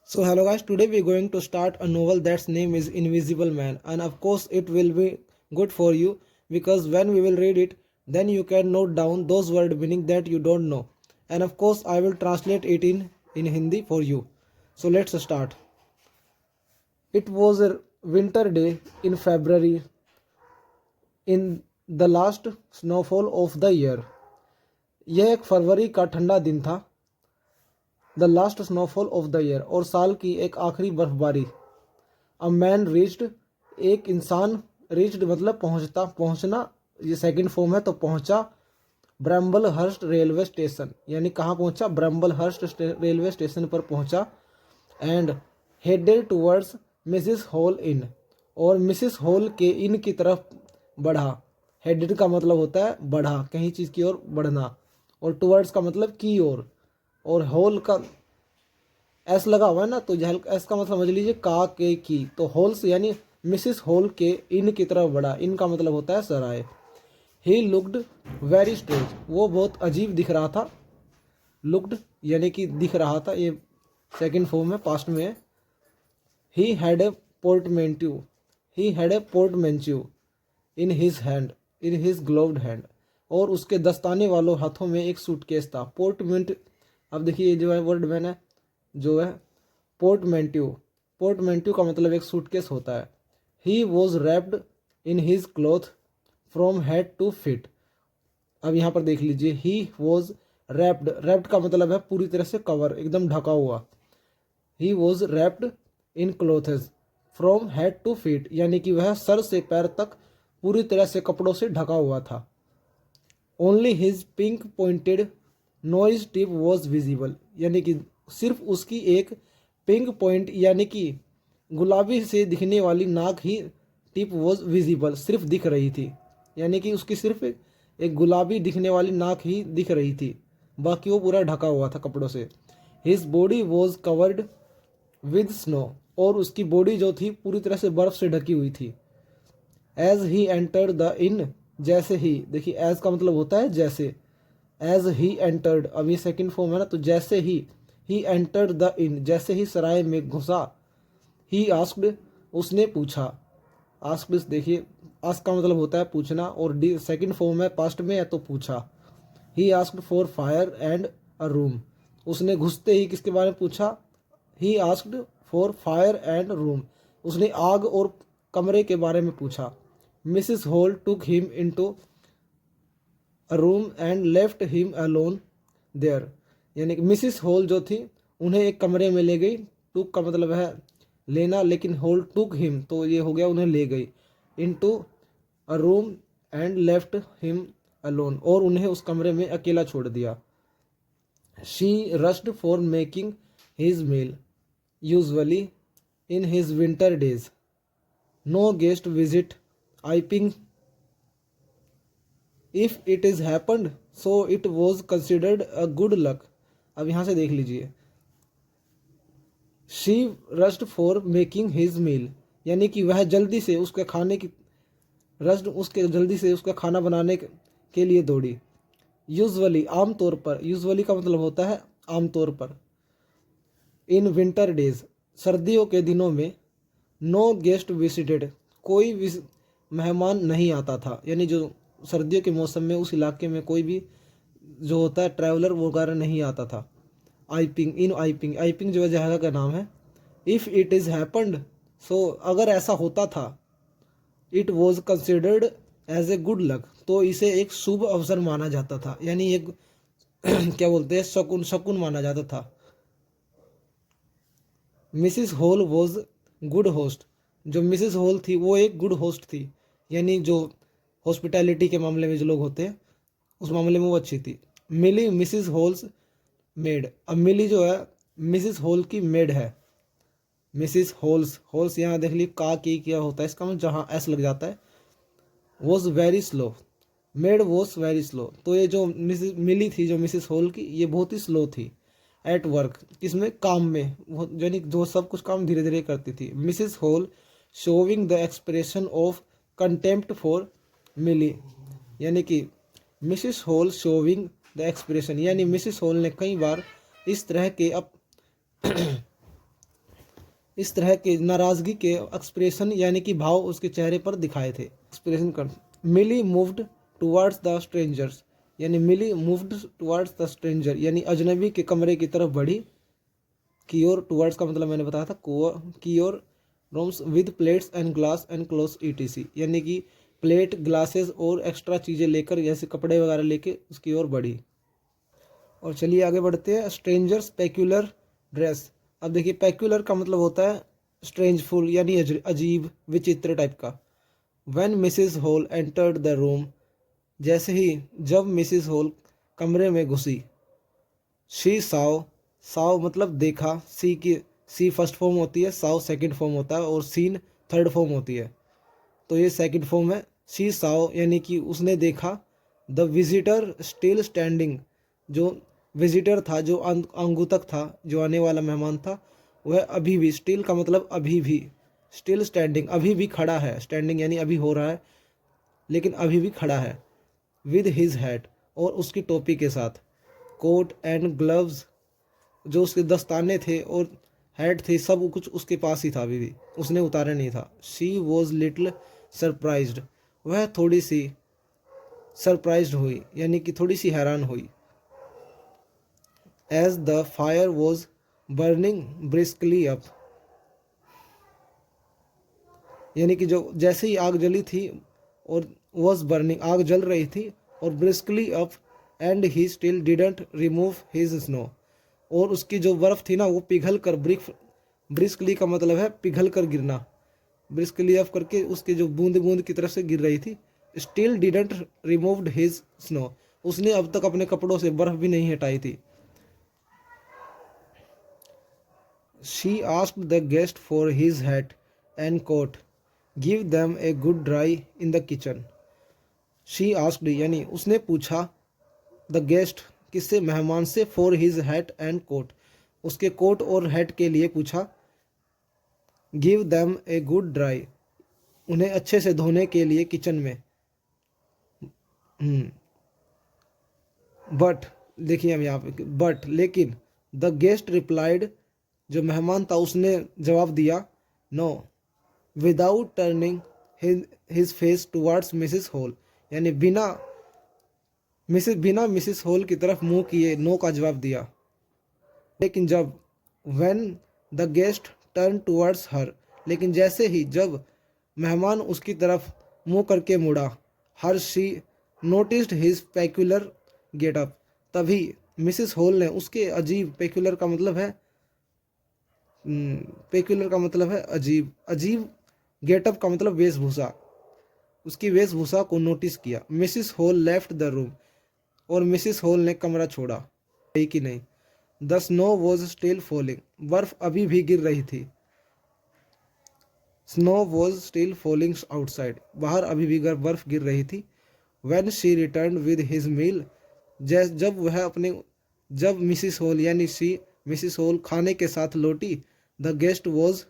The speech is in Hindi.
So hello guys, today we are going to start a novel that's name is Invisible Man, and of course it will be good for you because when we will read it then you can note down those word meaning that you don't know, and of course I will translate it in Hindi for you. So let's start. It was a winter day in February, in the last snowfall of the year. यह एक फरवरी का ठंडा दिन था, the last snowfall of the year, और साल की एक आखिरी बर्फबारी. अ मैन रीच्ड, एक इंसान, रीच्ड मतलब पहुंचता, पहुंचना, ये सेकंड फॉर्म है तो पहुंचा. ब्रम्बल हर्स्ट रेलवे स्टेशन, यानी कहाँ पहुंचा, ब्रम्बल हर्स्ट रेलवे स्टेशन पर पहुंचा. And headed towards Mrs Hall inn, और मिसिस हॉल के इन की तरफ बढ़ा. हेडेड का मतलब होता है बढ़ा, कहीं चीज़ की ओर बढ़ना, और टूवर्ड्स का मतलब की ओर, और होल का एस लगा हुआ है ना, तो एस का मतलब समझ लीजिए का के की, तो होल्स यानी मिसिस होल के इन की तरफ बढ़ा. इन का मतलब होता है सराय. ही लुक्ड वेरी स्ट्रेंज, वो बहुत अजीब दिख रहा था. लुक्ड यानी कि दिख रहा था, ये सेकंड फॉर्म है, पास्ट में है. He had a portmanteau, he had a portmanteau in his hand, in his gloved hand, और उसके दस्ताने वालों हाथों में एक सूटकेस था. पोर्टमेंट, अब देखिए जो है वर्ड मैंने जो है पोर्टमेंट्यू, पोर्टमेंट्यू का मतलब एक सूटकेस होता है. He was wrapped in his cloth from head to feet. अब यहाँ पर देख लीजिए, ही वॉज रैप्ड, रैप्ड का मतलब है पूरी तरह से कवर, एकदम ढका हुआ. He was wrapped in क्लोथेज from head to feet, यानी कि वह सर से पैर तक पूरी तरह से कपड़ों से ढका हुआ था. Only his pink pointed knows tip was visible, यानी कि सिर्फ उसकी एक पिंक पॉइंट यानी कि गुलाबी से दिखने वाली नाक ही टिप वॉज विजिबल, सिर्फ दिख रही थी, यानी कि उसकी सिर्फ एक गुलाबी दिखने वाली नाक ही दिख रही थी, बाकी वो पूरा ढका हुआ था कपड़ों से. His body was covered with snow, और उसकी बॉडी जो थी पूरी तरह से बर्फ से ढकी हुई थी. As he entered the inn, जैसे ही, देखिए एज का मतलब होता है जैसे. एज ही एंटर्ड, अब ये सेकंड फॉर्म है ना, तो जैसे ही एंटर्ड द इन, जैसे ही सराय में घुसा. ही आस्क्ड, उसने पूछा. आस्क्ड देखिए, आस्क का मतलब होता है पूछना, और डी सेकंड फॉर्म है, पास्ट में है तो पूछा. He asked for fire and a room, उसने घुसते ही किसके बारे में पूछा. He asked for fire and room, उसने आग और कमरे के बारे में पूछा. Mrs Hall took him into a room and left him alone there, यानी कि मिसिस हॉल जो थी उन्हें एक कमरे में ले गई. टुक का मतलब है लेना, लेकिन हॉल टुक हिम तो ये हो गया उन्हें ले गई. Into a room and left him alone, और उन्हें उस कमरे में अकेला छोड़ दिया. She rushed for making his meal, usually in his winter days. No guest visit Iping. If it is happened so it was considered a good luck. अब यहाँ से देख लीजिए, she rushed for making his meal, यानी कि वह जल्दी से उसके खाने की, रश्ड उसके जल्दी से उसका खाना बनाने के लिए दौड़ी. यूजुअली आमतौर पर, यूजुअली का मतलब होता है आमतौर पर. इन विंटर डेज, सर्दियों के दिनों में. नो गेस्ट विजिटेड, कोई मेहमान नहीं आता था, यानी जो सर्दियों के मौसम में उस इलाके में कोई भी जो होता है ट्रैवलर वगैरह नहीं आता था. आईपिंग, इन आईपिंग, आईपिंग जो है जगह का नाम है. If it is happened, so अगर ऐसा होता था. It was considered as a good luck, तो इसे एक शुभ अवसर माना जाता था, यानी एक क्या बोलते हैं, शकुन, शकुन माना जाता था. Mrs hall was good host, जो मिसिस हॉल थी वो एक गुड होस्ट थी, यानी जो हॉस्पिटैलिटी के मामले में जो लोग होते हैं उस मामले में वो अच्छी थी. मिली मिसिस हॉल्स मेड, अब मिली जो है मिसिस हॉल की मेड है. मिसिस हॉल्स, हॉल्स यहाँ देख ली का की क्या होता है, इसका मतलब जहाँ एस लग जाता है. Was very slow, made was very slow, तो ये जो मिसिस मिली थी, जो मिसिस हॉल की, ये बहुत ही स्लो थी. एट वर्क, किसमें, काम में, यानी जो सब कुछ काम धीरे धीरे करती थी. Mrs Hall showing the expression of contempt for Millie, यानी कि Mrs Hall showing the expression, यानी मिसिस हॉल ने कई बार इस तरह के इस तरह के नाराज़गी के एक्सप्रेशन यानी कि भाव उसके चेहरे पर दिखाए थे। एक्सप्रेशन कर मिली मूव्ड टुवर्ड्स द स्ट्रेंजर्स, यानी मिली मूव्ड टुवर्ड्स द स्ट्रेंजर यानी अजनबी के कमरे की तरफ बढ़ी। की ओर, टुवर्ड्स का मतलब मैंने बताया था, की ओर rooms with plates and glass and clothes etc, यानी कि प्लेट, ग्लासेस और एक्स्ट्रा चीज़ें लेकर जैसे कपड़े वगैरह लेके उसकी ओर बढ़ी। और चलिए आगे बढ़ते हैं। Strangers peculiar dress. अब देखिए पेक्यूलर का मतलब होता है स्ट्रेंजफुल यानी अजीब, विचित्र टाइप का। When Mrs hall entered the room, जैसे ही जब मिसिस हॉल कमरे में घुसी। शी साव, साव मतलब देखा, सी फर्स्ट फॉर्म होती है, साव सेकंड फॉर्म होता है और सीन थर्ड फॉर्म होती है, तो ये सेकंड फॉर्म है। शी साव यानी कि उसने देखा। द विजिटर स्टिल स्टैंडिंग, जो विजिटर था, जो अंगुतक था, जो आने वाला मेहमान था, वह अभी भी, स्टिल का मतलब अभी भी, स्टिल स्टैंडिंग अभी भी खड़ा है, स्टैंडिंग यानी अभी हो रहा है लेकिन अभी भी खड़ा है। विद हिज हैट, और उसकी टोपी के साथ। कोट एंड ग्लव्स, जो उसके दस्ताने थे और हैट थे, सब कुछ उसके पास ही था, अभी भी उसने उतारा नहीं था। शी वॉज लिटिल सरप्राइज्ड, वह थोड़ी सी सरप्राइज्ड हुई यानी कि थोड़ी सी हैरान हुई। As the fire was burning briskly up, यानी कि जो जैसे ही आग जली थी और वॉज बर्निंग, आग जल रही थी, और briskly up and he still didn't remove his snow, और उसकी जो बर्फ़ थी ना वो पिघल कर, ब्रिस्कली का मतलब है पिघल कर गिरना, ब्रिस्कली अप करके उसके जो बूंद बूंद की तरफ से गिर रही थी। Still didn't removed his snow, उसने अब तक अपने कपड़ों से बर्फ़ भी नहीं हटाई थी। She asked the guest for his hat and coat, give them a good dry in the kitchen. She asked यानी उसने पूछा, द गेस्ट किससे, मेहमान से, for his hat and coat, उसके कोट और हैट के लिए पूछा। Give them a good dry, उन्हें अच्छे से धोने के लिए किचन में। बट, देखिए हम यहाँ पे बट, लेकिन द गेस्ट रिप्लाइड, जो मेहमान था उसने जवाब दिया, no, without turning his face towards Mrs Hall, यानी बिना मिसिस हॉल की तरफ मुंह किए नो का जवाब दिया। लेकिन जब, when the guest turn towards हर, लेकिन जैसे ही जब मेहमान उसकी तरफ मुंह करके मुड़ा, her she noticed his peculiar getup, तभी मिसिस हॉल ने उसके अजीब, पेक्यूलर का मतलब है अजीब, अजीब गेटअप का मतलब वेशभूषा, उसकी वेशभूषा को नोटिस किया। Mrs Hall left the room, और मिसिस हॉल ने कमरा छोड़ा, कि नहीं। The snow was still falling, बर्फ अभी भी गिर रही थी। Snow was still falling outside, बाहर अभी भी बर्फ गिर रही थी। When she return with his meal, जब मिसिस हॉल यानी मिसिस हॉल खाने के साथ लौटी। The guest was